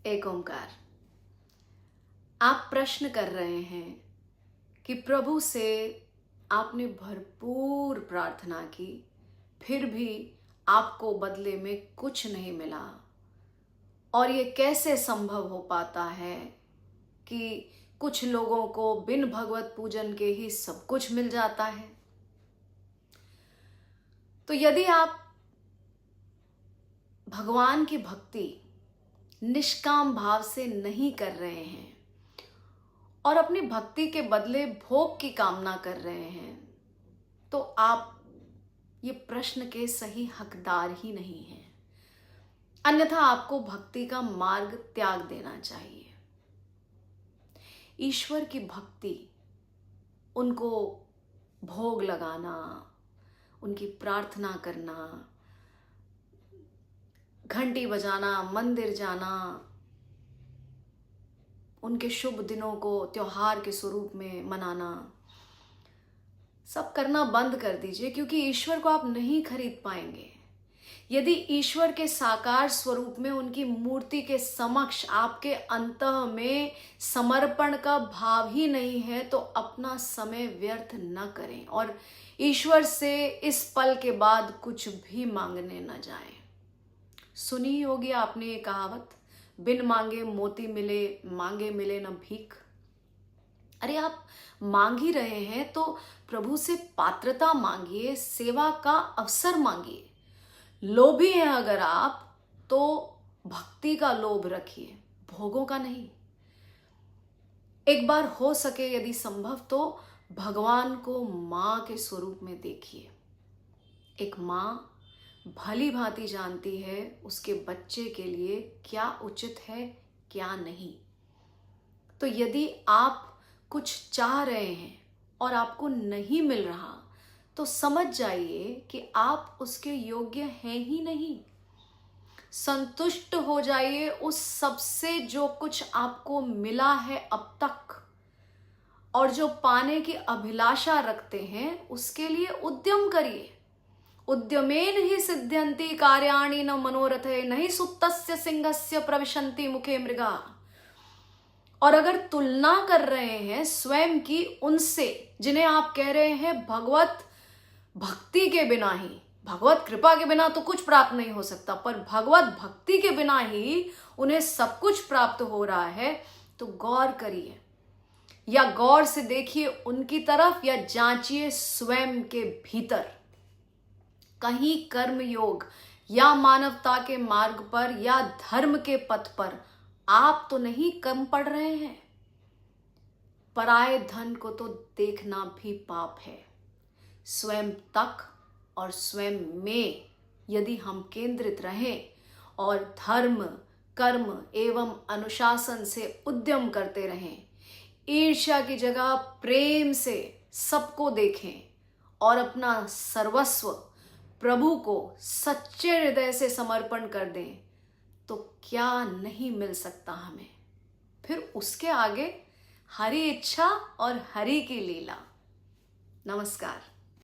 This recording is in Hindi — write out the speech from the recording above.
एक ओंकार। आप प्रश्न कर रहे हैं कि प्रभु से आपने भरपूर प्रार्थना की, फिर भी आपको बदले में कुछ नहीं मिला। और ये कैसे संभव हो पाता है कि कुछ लोगों को बिन भगवत पूजन के ही सब कुछ मिल जाता है। तो यदि आप भगवान की भक्ति निष्काम भाव से नहीं कर रहे हैं और अपनी भक्ति के बदले भोग की कामना कर रहे हैं, तो आप ये प्रश्न के सही हकदार ही नहीं हैं। अन्यथा आपको भक्ति का मार्ग त्याग देना चाहिए। ईश्वर की भक्ति, उनको भोग लगाना, उनकी प्रार्थना करना, घंटी बजाना, मंदिर जाना, उनके शुभ दिनों को त्योहार के स्वरूप में मनाना, सब करना बंद कर दीजिए, क्योंकि ईश्वर को आप नहीं खरीद पाएंगे। यदि ईश्वर के साकार स्वरूप में उनकी मूर्ति के समक्ष आपके अंतः में समर्पण का भाव ही नहीं है, तो अपना समय व्यर्थ न करें और ईश्वर से इस पल के बाद कुछ भी मांगने न जाएं। सुनी होगी आपने ये कहावत, बिन मांगे मोती मिले, मांगे मिले न भीख। अरे आप मांग ही रहे हैं तो प्रभु से पात्रता मांगिए, सेवा का अवसर मांगिए। लोभी हैं अगर आप, तो भक्ति का लोभ रखिए, भोगों का नहीं। एक बार हो सके यदि संभव तो भगवान को मां के स्वरूप में देखिए। एक मां भली भांति जानती है उसके बच्चे के लिए क्या उचित है, क्या नहीं। तो यदि आप कुछ चाह रहे हैं और आपको नहीं मिल रहा, तो समझ जाइए कि आप उसके योग्य हैं ही नहीं। संतुष्ट हो जाइए उस सबसे जो कुछ आपको मिला है अब तक, और जो पाने की अभिलाषा रखते हैं उसके लिए उद्यम करिए। उद्यमेन ही सिद्ध्यन्ति कार्याणि न मनोरथे, नहीं सुप्तस्य सिंहस्य प्रविशन्ति मुखे मृगा। और अगर तुलना कर रहे हैं स्वयं की उनसे जिन्हें आप कह रहे हैं भगवत भक्ति के बिना ही, भगवत कृपा के बिना तो कुछ प्राप्त नहीं हो सकता, पर भगवत भक्ति के बिना ही उन्हें सब कुछ प्राप्त हो रहा है, तो गौर करिए, या गौर से देखिए उनकी तरफ, या जांचिए स्वयं के भीतर। कहीं कर्म योग या मानवता के मार्ग पर या धर्म के पथ पर आप तो नहीं कम पड़ रहे हैं। पराये धन को तो देखना भी पाप है। स्वयं तक और स्वयं में यदि हम केंद्रित रहें और धर्म, कर्म एवं अनुशासन से उद्यम करते रहें, ईर्ष्या की जगह प्रेम से सबको देखें और अपना सर्वस्व प्रभु को सच्चे हृदय से समर्पण कर दें, तो क्या नहीं मिल सकता हमें। फिर उसके आगे हरि इच्छा और हरि की लीला। नमस्कार।